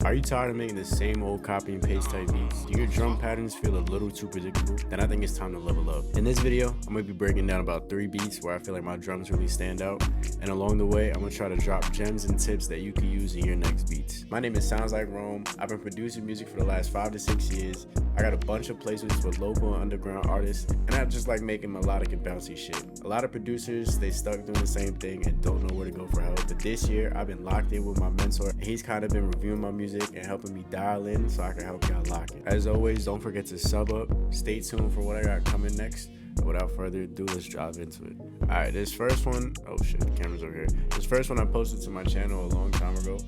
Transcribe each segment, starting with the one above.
Are you tired of making the same old copy and paste type beats? Do your drum patterns feel a little too predictable? Then I think it's time to level up. In this video, I'm going to be breaking down about 3 beats where I feel like my drums really stand out. And along the way, I'm going to try to drop gems and tips that you can use in your next beats. My name is Sounds Like Rome. I've been producing music for the last 5 to 6 years. I got a bunch of placements with local and underground artists, and I just like making melodic and bouncy shit. A lot of producers, they stuck doing the same thing and don't know where to go for help. But this year, I've been locked in with my mentor, and he's kind of been reviewing my music and helping me dial in so I can help y'all lock it. As always, don't forget to sub up. Stay tuned for what I got coming next. Without further ado, let's dive into it. Alright, this first one, oh shit, the camera's over here. This first one I posted to my channel a long time ago,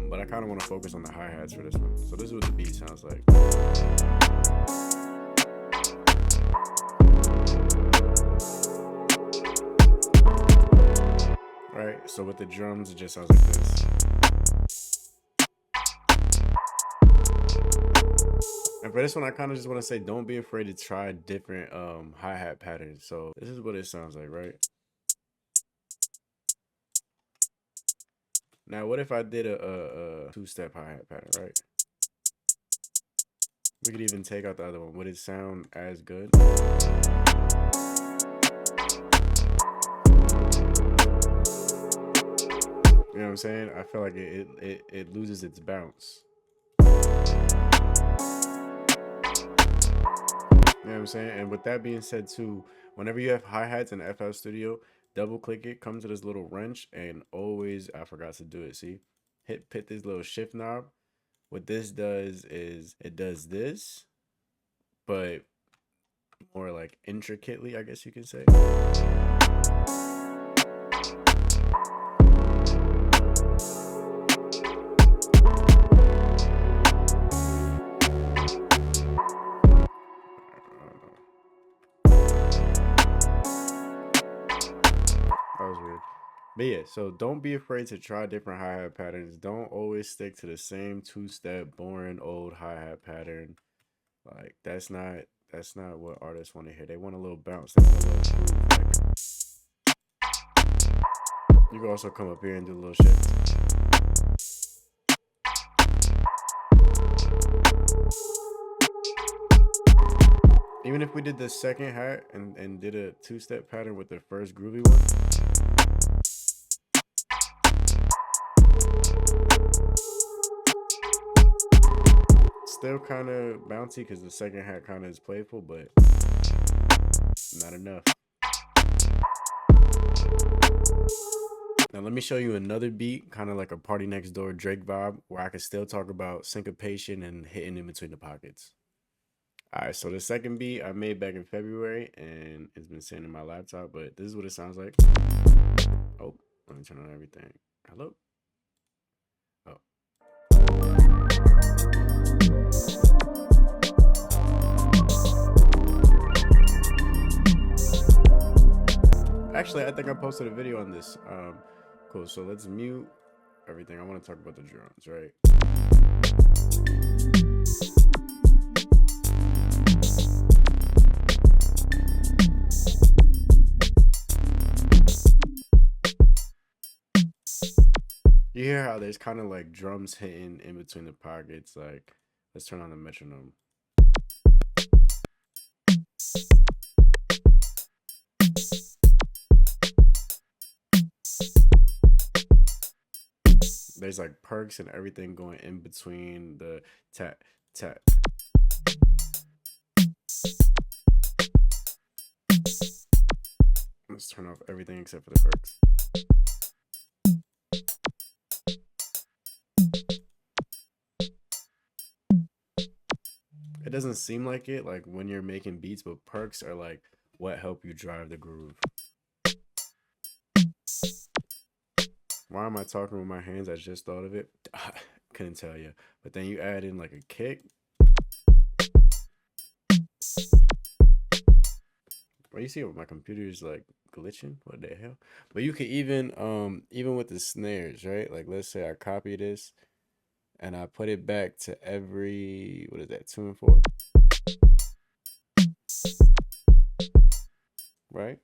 but I kind of want to focus on the hi-hats for this one. So this is what the beat sounds like. Right, so with the drums, it just sounds like this. And for this one, I kind of just want to say, don't be afraid to try different hi-hat patterns. So this is what it sounds like, right? Now, what if I did a two-step hi-hat pattern, right? We could even take out the other one. Would it sound as good? You know what I'm saying? I feel like it loses its bounce. You know what I'm saying? And with that being said too, whenever you have hi-hats in Flstudio, double click it, come to this little wrench, and always, I forgot to do it, see? Hit this little shift knob. What this does is it does this, but more like intricately, I guess you can say. That was weird. But yeah, so don't be afraid to try different hi-hat patterns. Don't always stick to the same two-step boring old hi-hat pattern. Like that's not what artists want to hear. They want a little bounce. They want a little groove. Like, you can also come up here and do a little shift. Even if we did the second hat and did a two-step pattern with the first groovy one, still kind of bouncy because the second hat kind of is playful, but not enough. Now let me show you another beat, kind of like a Party Next Door Drake vibe, where I can still talk about syncopation and hitting in between the pockets. Alright, so the second beat I made back in February, and it's been sitting in my laptop, but this is what it sounds like. Oh, let me turn on everything. Hello? Oh. Actually, I think I posted a video on this. Cool, so let's mute everything. I want to talk about the drums, right? You hear how there's kind of like drums hitting in between the pockets. Like, let's turn on the metronome. There's like perks and everything going in between the tap, tap. Let's turn off everything except for the perks. It doesn't seem like it, like when you're making beats, but perks are like what help you drive the groove. Why am I talking with my hands? I just thought of it. Couldn't tell you. But then you add in like a kick. Well, you see what my computer is like glitching? What the hell? But you can even with the snares, right? Like let's say I copy this and I put it back to every, what is that, 2 and 4? Right?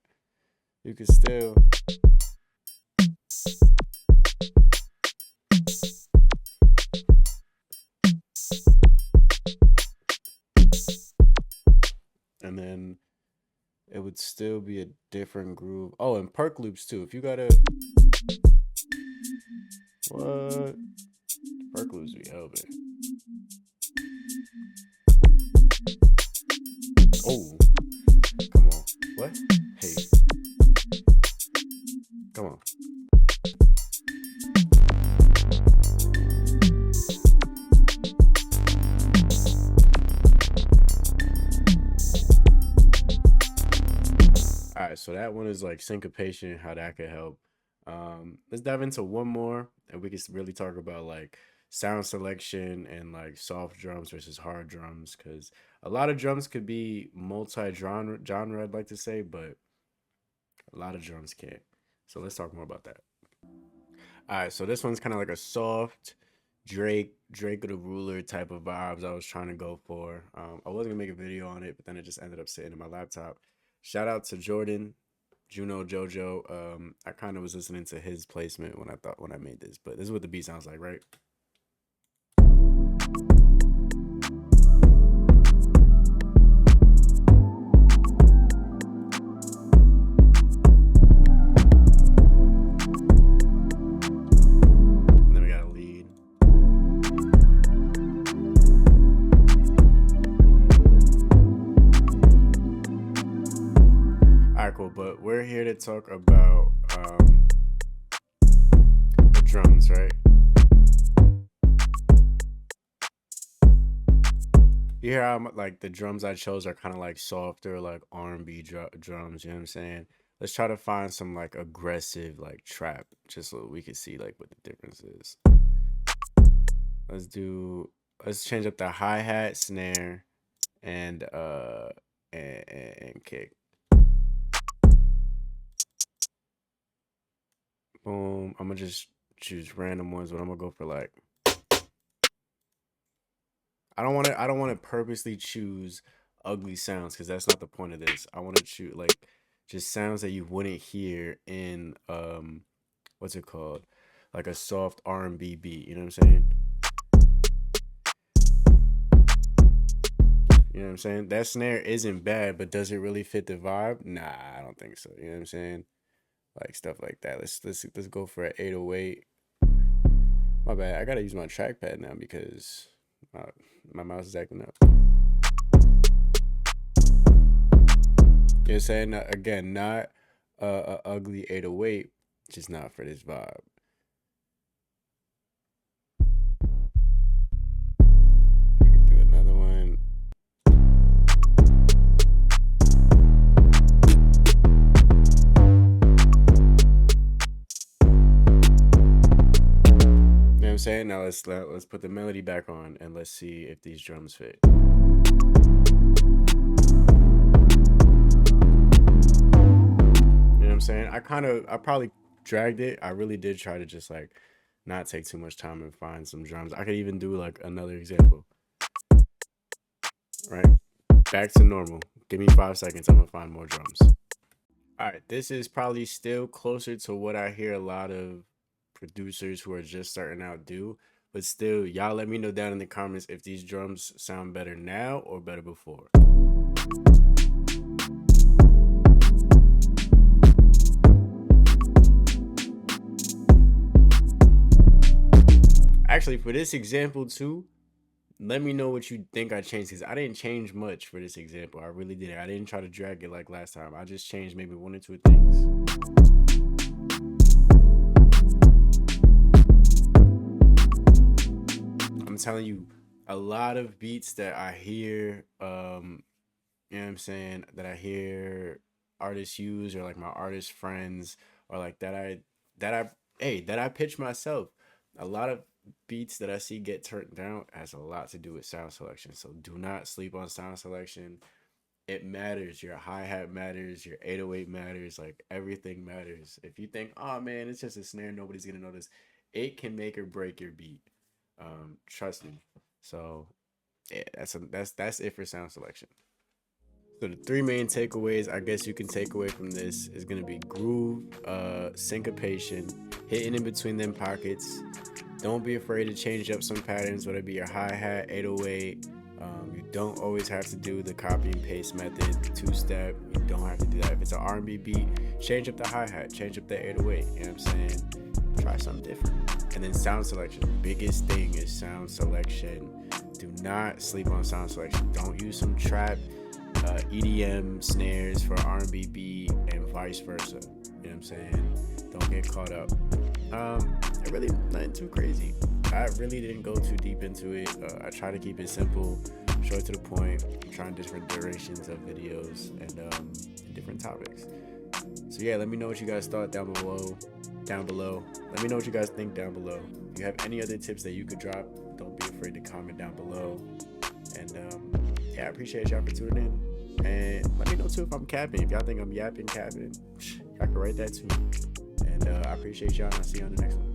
You can still and then it would still be a different groove. Oh, and perk loops too. If you gotta what perk loops be helping. Oh, come on. What? Hey, come on. All right, so that one is like syncopation, how that could help. Let's dive into one more, and we can really talk about like sound selection and like soft drums versus hard drums, because a lot of drums could be multi-genre, I'd like to say, but a lot of drums can't. So let's talk more about that. All right, so this one's kind of like a soft Drake of the Ruler type of vibes I was trying to go for. I wasn't gonna make a video on it, but then it just ended up sitting in my laptop. Shout out to Jordan, Juno Jojo. I kind of was listening to his placement when I made this, but this is what the beat sounds like, right? And then we got a lead. All right, cool. But we're here to talk about the drums, right? You hear how like the drums I chose are kind of like softer, like R&B drums. You know what I'm saying? Let's try to find some like aggressive, like trap, just so we can see like what the difference is. Let's do. Let's change up the hi hat, snare, and and kick. Boom. I'm gonna just choose random ones, but I'm gonna go for like. I don't want to purposely choose ugly sounds because that's not the point of this. I want to choose like just sounds that you wouldn't hear in what's it called? Like a soft R&B beat, you know what I'm saying? You know what I'm saying? That snare isn't bad, but does it really fit the vibe? Nah, I don't think so. You know what I'm saying? Like stuff like that. Let's go for an 808. My bad. I gotta use my trackpad now because my mouse is acting up. You know what I'm saying? Again, not a ugly 808, just not for this vibe. We can do another one. You know what I'm saying? Now let's put the melody back on and let's see if these drums fit. You know what I'm saying? I probably dragged it. I really did try to just like not take too much time and find some drums. I could even do like another example. Right? Back to normal. Give me 5 seconds. I'm gonna find more drums. All right, this is probably still closer to what I hear a lot of producers who are just starting out do, but still, y'all let me know down in the comments if these drums sound better now or better before. Actually, for this example too, let me know what you think I changed because I didn't change much for this example. I really didn't. I didn't try to drag it like last time. I just changed maybe one or two things. I'm telling you, a lot of beats that I hear, you know what I'm saying, that I hear artists use or like my artist friends or like that I pitch myself. A lot of beats that I see get turned down has a lot to do with sound selection. So do not sleep on sound selection. It matters. Your hi-hat matters, your 808 matters, like everything matters. If you think, oh man, it's just a snare, nobody's gonna notice, it can make or break your beat. Trust me. So yeah, that's it for sound selection. So the three main takeaways I guess you can take away from this is gonna be groove, syncopation, hitting in between them pockets. Don't be afraid to change up some patterns, whether it be your hi-hat, 808, You don't always have to do the copy and paste method, two-step. You don't have to do that. If it's an R&B beat, change up the hi-hat, change up the 808. You know what I'm saying? Try something different. And then sound selection. Biggest thing is sound selection. Do not sleep on sound selection. Don't use some trap EDM snares for R&B beat and vice versa. You know what I'm saying? Don't get caught up. It really nothing too crazy. I really didn't go too deep into it. I try to keep it simple, short to the point. I'm trying different durations of videos and different topics. So yeah, let me know what you guys thought down below. Let me know what you guys think down below. If you have any other tips that you could drop, don't be afraid to comment down below. And yeah, I appreciate y'all for tuning in. And let me know too if I'm capping. If y'all think I'm capping, y'all can write that too. And I appreciate y'all, and I'll see you on the next one.